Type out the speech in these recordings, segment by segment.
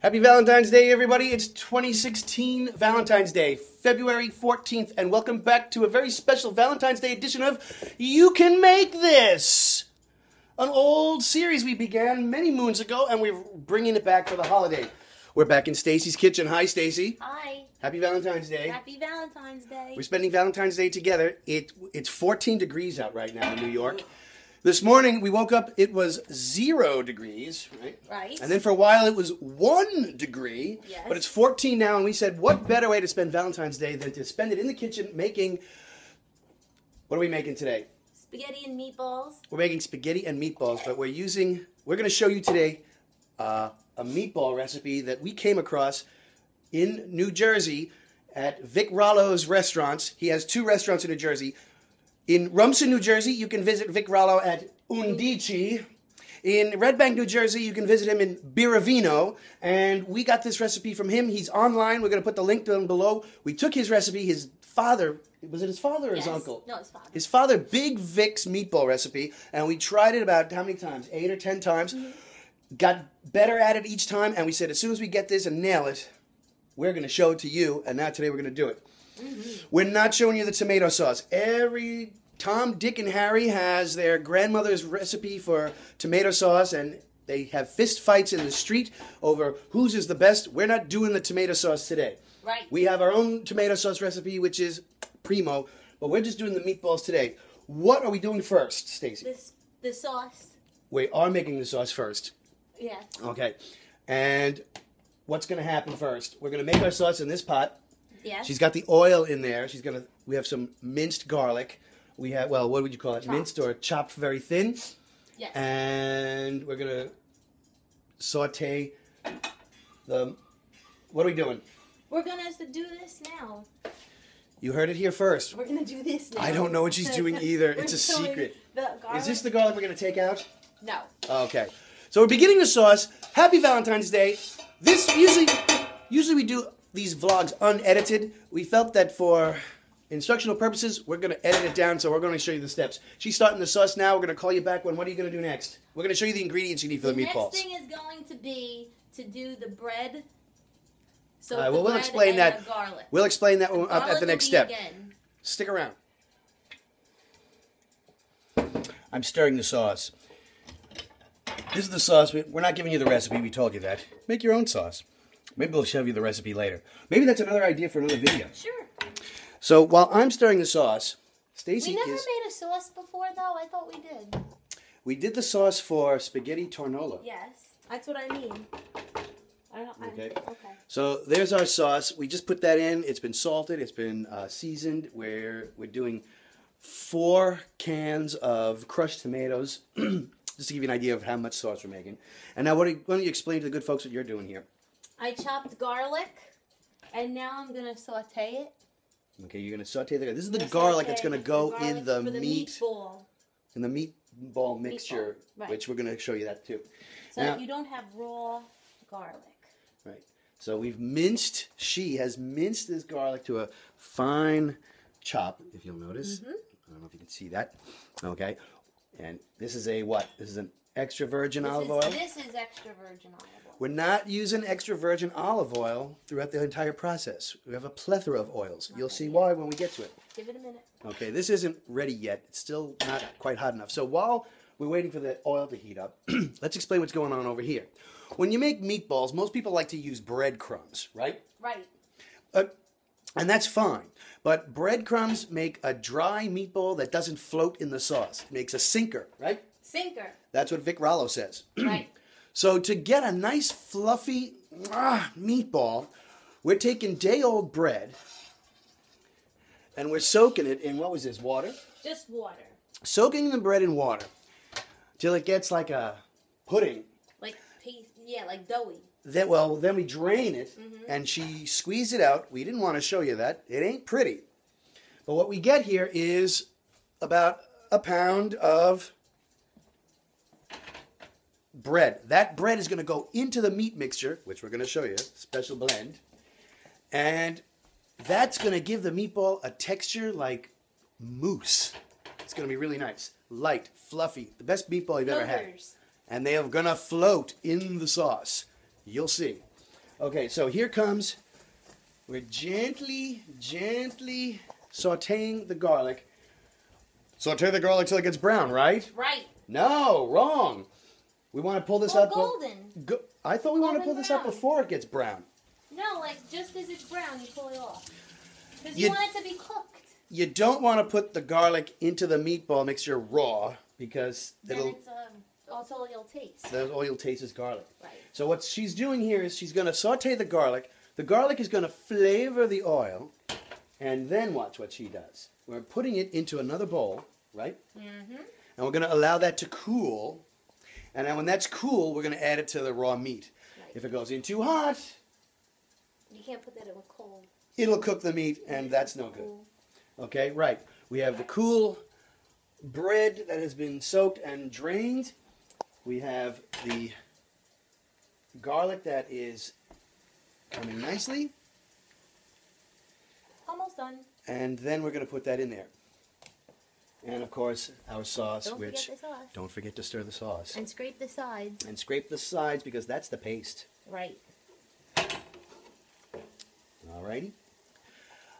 Happy Valentine's Day, everybody. It's 2016 Valentine's Day, February 14th, and welcome back to a very special Valentine's Day edition of You Can Make This, an old series we began many moons ago, and we're bringing it back for the holiday. We're back in Stacy's kitchen. Hi, Stacy. Hi. Happy Valentine's Day. Happy Valentine's Day. We're spending Valentine's Day together. It's 14 degrees out right now in New York. This morning, we woke up, it was 0 degrees, right? Right. And then for a while, it was 1 degree. Yes. But it's 14 now, and we said, what better way to spend Valentine's Day than to spend it in the kitchen making... What are we making today? Spaghetti and meatballs. We're making spaghetti and meatballs, but we're going to show you today a meatball recipe that we came across in New Jersey at Vic Rallo's restaurants. He has 2 restaurants in New Jersey. In Rumson, New Jersey, you can visit Vic Rallo at Undici. In Red Bank, New Jersey, you can visit him in Birravino. And we got this recipe from him. He's online. We're going to put the link down below. We took his recipe. His father, was it his father or his uncle? No, his father. His father, Big Vic's meatball recipe. And we tried it about how many times? 8 or 10 times. Got better at it each time. And we said, as soon as we get this and nail it, we're going to show it to you. And now today we're going to do it. We're not showing you the tomato sauce. Every Tom, Dick, and Harry has their grandmother's recipe for tomato sauce, and they have fist fights in the street over whose is the best. We're not doing the tomato sauce today. Right. We have our own tomato sauce recipe, which is primo, but we're just doing the meatballs today. What are we doing first, Stacy? The sauce. We are making the sauce first. Yeah. Okay. And what's going to happen first? We're going to make our sauce in this pot. Yes. She's got the oil in there. We have some minced garlic. We have, well, what would you call it? Chopped. Minced or chopped very thin. Yes. And we're going to saute the, what are we doing? We're going to do this now. You heard it here first. We're going to do this now. I don't know what she's doing either. It's a secret. Is this the garlic we're going to take out? No. Okay. So we're beginning the sauce. Happy Valentine's Day. This, usually we do these vlogs unedited. We felt that for instructional purposes, we're going to edit it down, so we're going to show you the steps. She's starting the sauce now. We're going to call you back when. What are you going to do next? We're going to show you the ingredients you need for the meatballs. The next thing is going to be to do the bread. So Well, we'll explain that. Garlic. We'll explain that at the next step. Again. Stick around. I'm stirring the sauce. This is the sauce. We're not giving you the recipe. We told you that. Make your own sauce. Maybe we'll show you the recipe later. Maybe that's another idea for another video. Sure. So while I'm stirring the sauce, Stacy We never made a sauce before, though. I thought we did. We did the sauce for spaghetti tornola. Yes. That's what I mean. Okay. Okay. So there's our sauce. We just put that in. It's been salted. It's been seasoned. We're doing 4 cans of crushed tomatoes, just to give you an idea of how much sauce we're making. And now, why don't you explain to the good folks what you're doing here? I chopped garlic, and now I'm going to saute it. Okay, you're going to saute the. This is the garlic that's going to go in the meat. Meatball. In the meatball mixture, Right. which we're going to show you that too. So now, you don't have raw garlic. Right. So we've minced. She has minced this garlic to a fine chop, if you'll notice. I don't know if you can see that. Okay. And this is a what? This is an extra virgin olive oil. This is extra virgin olive oil. We're not using extra virgin olive oil throughout the entire process. We have a plethora of oils. You'll see why when we get to it. Give it a minute. Okay, this isn't ready yet. It's still not quite hot enough. So while we're waiting for the oil to heat up, let's explain what's going on over here. When you make meatballs, most people like to use breadcrumbs, right? Right. And that's fine. But breadcrumbs make a dry meatball that doesn't float in the sauce. It makes a sinker, right? Sinker. That's what Vic Rallo says. Right. So to get a nice fluffy meatball, we're taking day-old bread and we're soaking it in, what was this, water? Just water. Soaking the bread in water till it gets like a pudding. Like paste, yeah, like doughy. Then we drain it and she squeezed it out. We didn't want to show you that. It ain't pretty. But what we get here is about a pound of bread. That bread is going to go into the meat mixture, which we're going to show you, special blend. And that's going to give the meatball a texture like mousse. It's going to be really nice. Light, fluffy, the best meatball you've ever had. And they are going to float in the sauce. You'll see. Okay, so here comes, we're gently sauteing the garlic. Saute the garlic till it gets brown, right? Right. No, wrong. We want to pull this up. Golden. I thought we want to pull this up brown. before it gets brown. No, like just as it's brown, you pull it off. Because You- you want it to be cooked. You don't want to put the garlic into the meatball mixture raw because Then it'll it's that's all you'll taste. the all you'll taste is garlic. Right. So what she's doing here is she's going to saute the garlic. The garlic is going to flavor the oil, and then watch what she does. We're putting it into another bowl, right? Mm-hmm. And we're going to allow that to cool. And then when that's cool, we're going to add it to the raw meat. Right. If it goes in too hot, You can't put that in cold. it'll cook the meat, and that's no good. Cool. Okay, right. We have the cool bread that has been soaked and drained. We have the garlic that is coming nicely. Almost done. And then we're going to put that in there. And of course, our sauce, Don't which forget the sauce. don't forget to stir the sauce. And scrape the sides. And scrape the sides because that's the paste. Right. Alrighty.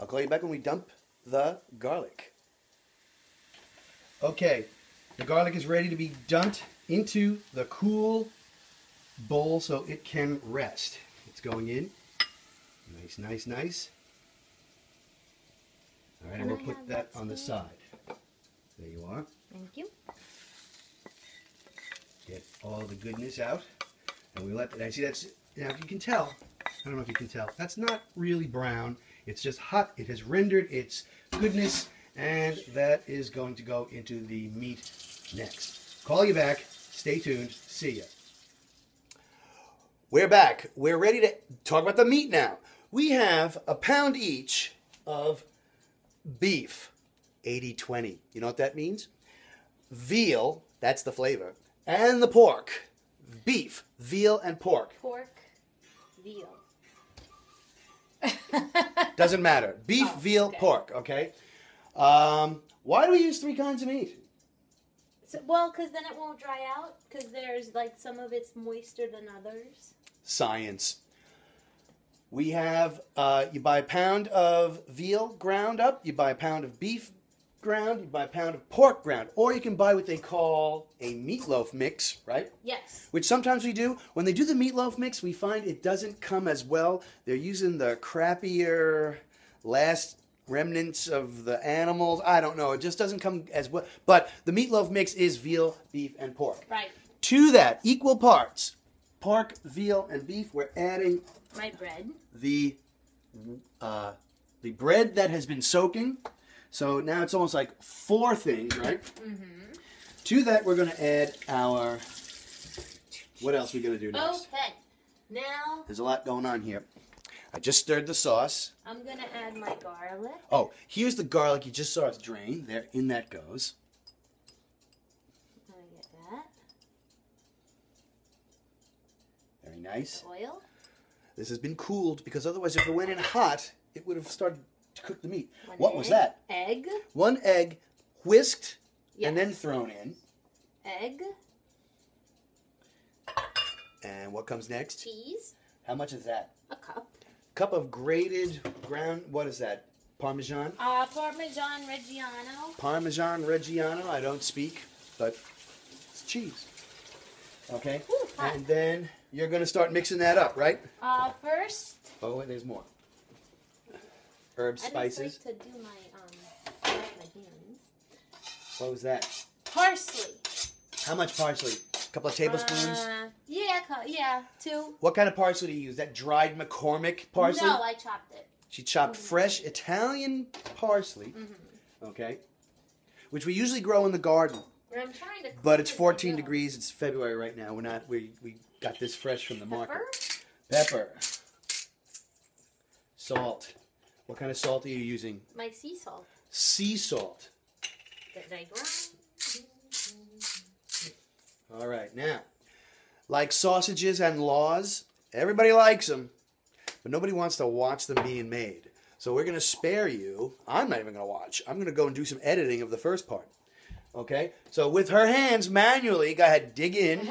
I'll call you back when we dump the garlic. Okay, the garlic is ready to be dumped into the cool bowl so it can rest. It's going in. Nice, nice, nice. All right, and we'll put that on the side. There you are. Thank you. Get all the goodness out. And we let that, see that's, now if you can tell, I don't know if you can tell, that's not really brown. It's just hot. It has rendered its goodness, and that is going to go into the meat next. Call you back. Stay tuned. See ya. We're back. We're ready to talk about the meat now. We have a pound each of beef, 80-20. You know what that means? Veal, that's the flavor, and the pork. Beef, veal, and pork. Pork, veal. Doesn't matter. Beef, veal, okay. pork, okay? Why do we use 3 kinds of meat? So, well, because then it won't dry out. Because there's like some of it's moister than others. Science. We have, you buy a pound of veal ground up, you buy a pound of beef ground, you buy a pound of pork ground, or you can buy what they call a meatloaf mix, right? Yes. Which sometimes we do. When they do the meatloaf mix, we find it doesn't come as well. They're using the crappier last remnants of the animals. I don't know. It just doesn't come as well. But the meatloaf mix is veal, beef, and pork. Right. To that, equal parts, pork, veal, and beef, we're adding My bread. the bread that has been soaking. So now it's almost like 4 things, right? Mm-hmm. To that, we're going to add our... What else are we going to do next? Okay. Now, There's a lot going on here. I just stirred the sauce. I'm going to add my garlic. Oh, here's the garlic. You just saw it drain. There, in that goes. I'm going to get that. Very nice. Oil. This has been cooled because otherwise if it went in hot, it would have started to cook the meat. One What egg. was that? Egg. 1 egg whisked Yes. and then thrown in. Egg. And what comes next? Cheese. How much is that? A cup. Cup of grated ground, what is that? Parmesan? Parmesan Reggiano. Parmesan Reggiano. I don't speak, but it's cheese. Okay? Ooh, hot. And then you're going to start mixing that up, right? First, Oh, wait, there's more. Herbs, spices. I just like to do my hands. What was that? Parsley. How much parsley? A couple of tablespoons? Yeah, 2. What kind of parsley do you use? That dried McCormick parsley? No, I chopped it. She chopped fresh Italian parsley, okay, which we usually grow in the garden. I'm trying to. But it's cook it 14 as I go. degrees. It's February right now. We got this fresh from the market. Pepper. Pepper. Salt. What kind of salt are you using? My sea salt Sea salt. that I grind. All right, now, like sausages and laws, everybody likes them, but nobody wants to watch them being made. So we're going to spare you. I'm not even going to watch. I'm going to go and do some editing of the first part. Okay? So with her hands manually, go ahead, dig in.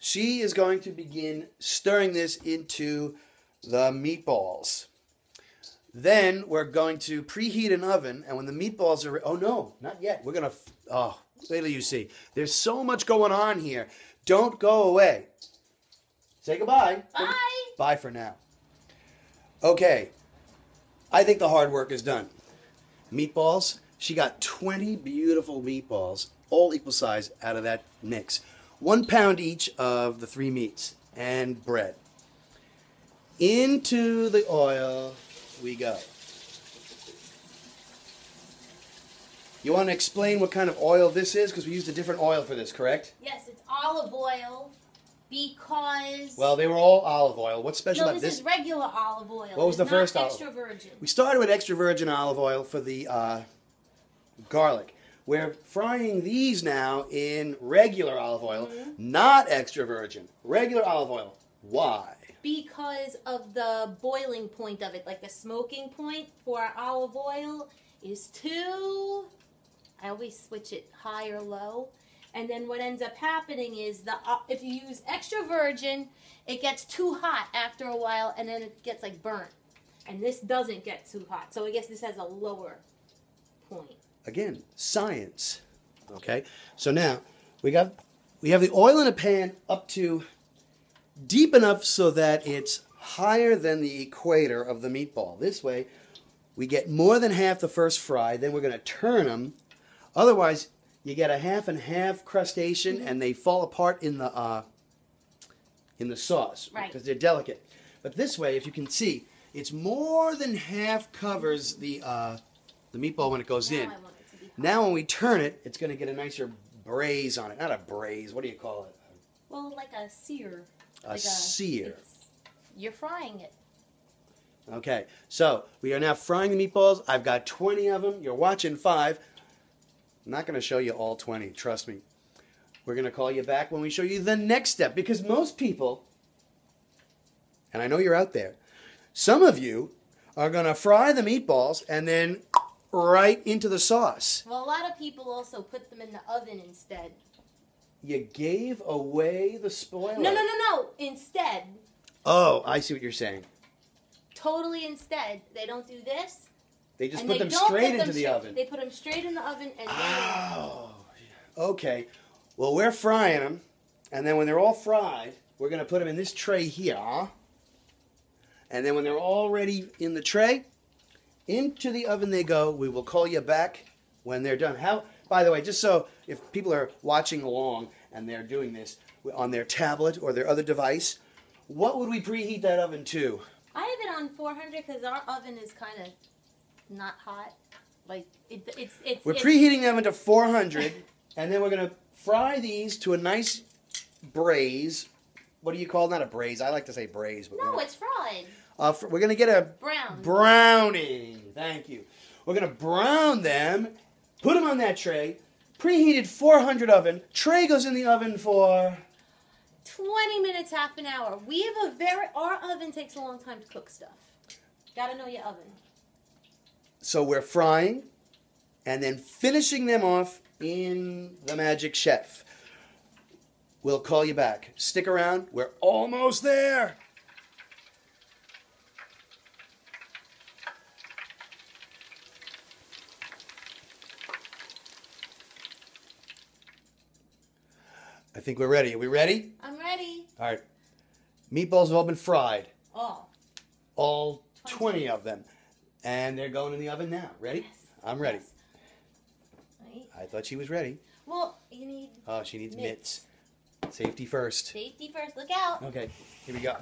she is going to begin stirring this into the meatballs. Then we're going to preheat an oven, and when the meatballs are... Oh, no, not yet. We're going to... Oh, wait till you see. There's so much going on here. Don't go away. Say goodbye. Bye. Bye for now. Okay. I think the hard work is done. Meatballs. She got 20 beautiful meatballs, all equal size, out of that mix. 1 pound each of the 3 meats and bread. Into the oil we go. You want to explain what kind of oil this is? Because we used a different oil for this, correct? Yes, it's olive oil because... Well, they were all olive oil. What's special about this? No, this is regular olive oil. What was the first olive? Extra virgin. We started with extra virgin olive oil for the garlic. We're frying these now in regular olive oil, not extra virgin. Regular olive oil. Why? Because of the boiling point of it, like the smoking point for our olive oil is too... I always switch it high or low. And then what ends up happening is if you use extra virgin, it gets too hot after a while, and then it gets like burnt. And this doesn't get too hot. So I guess this has a lower point. Again, science. Okay? So now we have the oil in a pan up to deep enough so that it's higher than the equator of the meatball. This way, we get more than half the first fry. Then we're going to turn them. Otherwise, you get a half and half crustation, and they fall apart in the sauce, right? Because they're delicate. But this way, if you can see, it's more than half covers the meatball when it goes in. I want it to be hot. Now, when we turn it, it's going to get a nicer braise on it. Not a braise. What do you call it? Well, like a sear. A sear. You're frying it. Okay, so we are now frying the meatballs. I've got 20 of them. You're watching 5. I'm not going to show you all 20, trust me. We're going to call you back when we show you the next step, because most people, and I know you're out there, some of you are going to fry the meatballs and then right into the sauce. Well, a lot of people also put them in the oven instead. You gave away the spoiler. No. Instead. Oh, I see what you're saying. Totally instead. They don't do this. They just put them straight into the oven. They put them straight in the oven and then... Oh, okay. Well, we're frying them, and then when they're all fried, we're going to put them in this tray here. And then when they're already in the tray, into the oven they go. We will call you back when they're done. By the way, just so if people are watching along and they're doing this on their tablet or their other device, what would we preheat that oven to? I have it on 400 because our oven is kind of not hot. Like We're preheating the oven to 400, and then we're going to fry these to a nice braise. What do you call it? Not a braise. I like to say braise. But no, it's fried. We're going to get a browning. Thank you. We're going to brown them, put them on that tray, preheated 400 oven. Tray goes in the oven for 20 minutes, half an hour. Our oven takes a long time to cook stuff. Gotta know your oven. So we're frying and then finishing them off in the Magic Chef. We'll call you back. Stick around. We're almost there. I think we're ready. Are we ready? I'm ready. All right. Meatballs have all been fried. All 20 of them. And they're going in the oven now. Ready? Yes. I'm ready. Yes. Right. I thought she was ready. Well, you need... Oh, she needs mitts. Safety first. Safety first. Look out. Okay, here we go.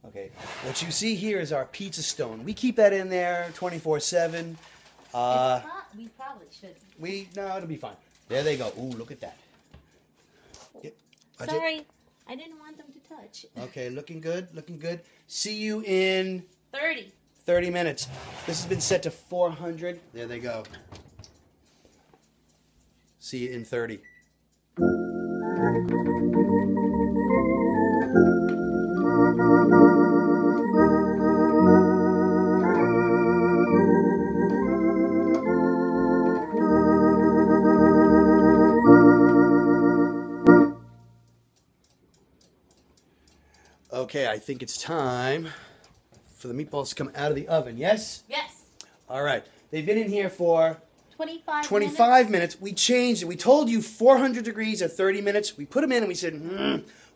Okay, what you see here is our pizza stone. We keep that in there 24/7. We probably should. No, it'll be fine. There they go. Ooh, look at that. Yep. Sorry, I didn't want them to touch. Okay, looking good, looking good. See you in 30 minutes. This has been set to 400. There they go. See you in 30. Okay, I think it's time for the meatballs to come out of the oven. Yes? Yes. All right. They've been in here for 25 minutes. We changed it. We told you 400 degrees at 30 minutes. We put them in and we said,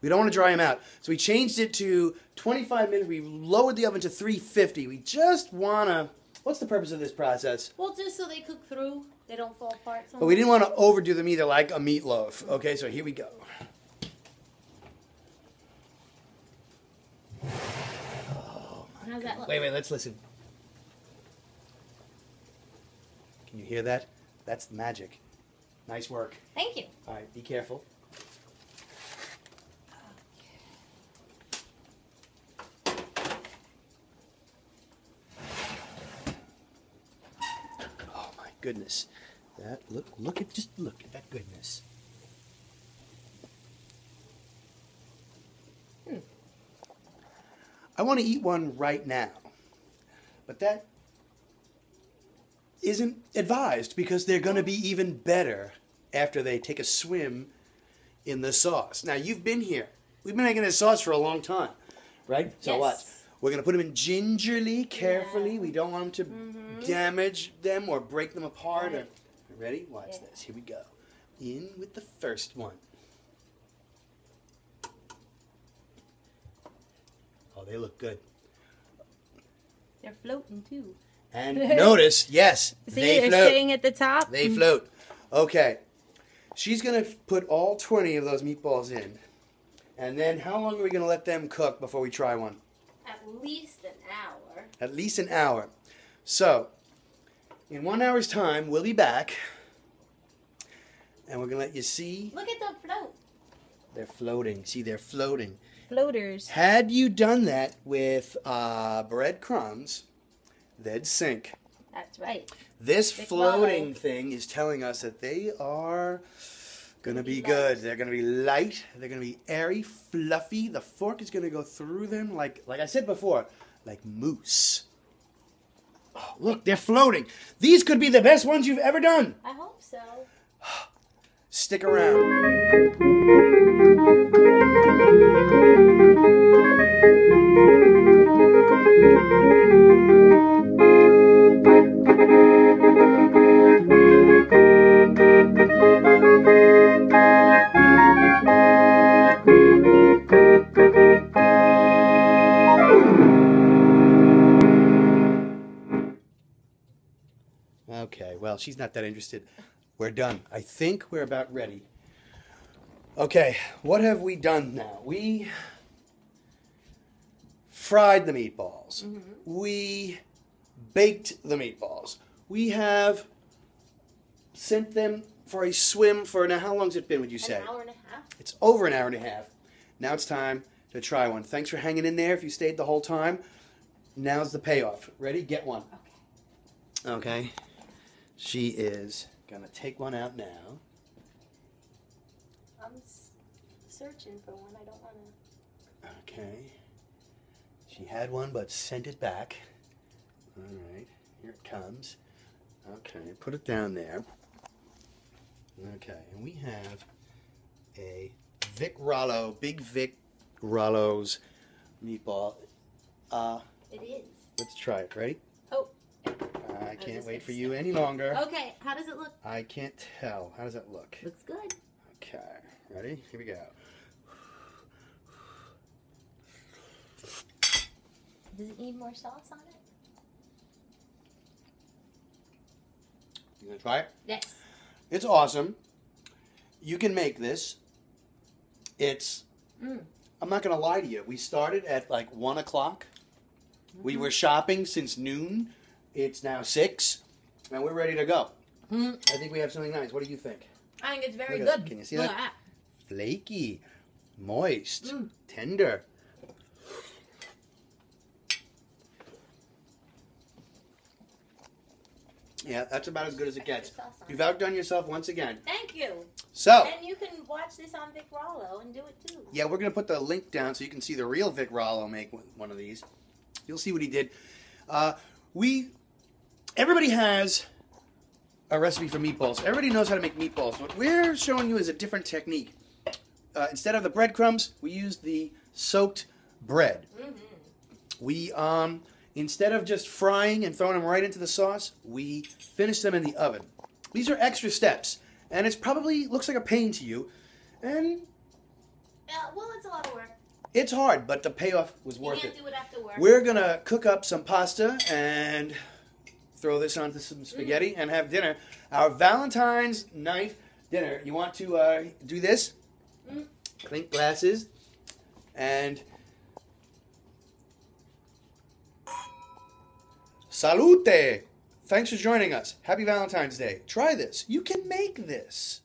we don't want to dry them out. So we changed it to 25 minutes. We lowered the oven to 350. We just want to... What's the purpose of this process? Well, just so they cook through. They don't fall apart. But we didn't want to overdo them either like a meatloaf. Okay, so here we go. How's that look? Wait, let's listen. Can you hear that? That's the magic. Nice work. Thank you. All right, be careful. Oh my goodness. That look at that goodness. I want to eat one right now. But that isn't advised because they're going to be even better after they take a swim in the sauce. Now, you've been here. We've been making this sauce for a long time, right? So yes. what? We're going to put them in gingerly, carefully. Yeah. We don't want them to damage them or break them apart. Right. Ready? Watch this. Here we go. In with the first one. Oh, they look good. They're floating too. And notice, yes, See, they they're float. sitting at the top. They float. Okay. She's going to put all 20 of those meatballs in. And then how long are we going to let them cook before we try one? At least an hour. At least an hour. So, in 1 hour's time, we'll be back. And we're going to let you see. Look at the float. They're floating. See, they're floating. Floaters. Had you done that with breadcrumbs, they'd sink. That's right. This Vic floating Rallo. thing is telling us that they are going to be light. good. They're going to be light. They're going to be airy, fluffy. The fork is going to go through them like I said before, like mousse. Oh, look, they're floating. These could be the best ones you've ever done. I hope so. Stick around. Okay, well, she's not that interested. We're done. I think we're about ready. Okay, what have we done now? We fried the meatballs. We baked the meatballs. We have sent them for a swim for, now how long's it been, would you say? An hour and a half. It's over an hour and a half. Now it's time to try one. Thanks for hanging in there if you stayed the whole time. Now's the payoff. Ready? Get one. Okay. Okay. She is going to take one out now. I'm searching for one. I don't want to. Okay. She had one but sent it back. All right. Here it comes. Okay. Put it down there. Okay. And we have a Vic Rallo, Big Vic Rallo's meatball. It is. Let's try it. Ready? Oh. I can't wait for you any longer. Okay. How does it look? I can't tell. How does that look? Looks good. Okay. Ready? Here we go. Does it need more sauce on it? You gonna try it? Yes. It's awesome. You can make this. It's, I'm not gonna lie to you. We started at like 1 o'clock. We were shopping since noon. It's now 6, and we're ready to go. I think we have something nice. What do you think? I think it's very Look at good. that. Can you see Look that? at that. Flaky, moist, tender. Yeah, that's about as good as it gets. You've outdone yourself once again. Thank you. So, And you can watch this on Vic Rallo and do it too. yeah, we're going to put the link down so you can see the real Vic Rallo make one of these. You'll see what he did. Everybody has a recipe for meatballs. Everybody knows how to make meatballs. What we're showing you is a different technique. Instead of the breadcrumbs, we used the soaked bread. We, instead of just frying and throwing them right into the sauce, we finish them in the oven. These are extra steps, and it's probably looks like a pain to you, and well, it's a lot of work. it's hard, but the payoff was You worth can't it. do it after work. We're gonna cook up some pasta and throw this onto some spaghetti and have dinner. Our Valentine's night dinner. You want to do this? Clink glasses and salute. Thanks for joining us. Happy Valentine's Day. Try this. You can make this.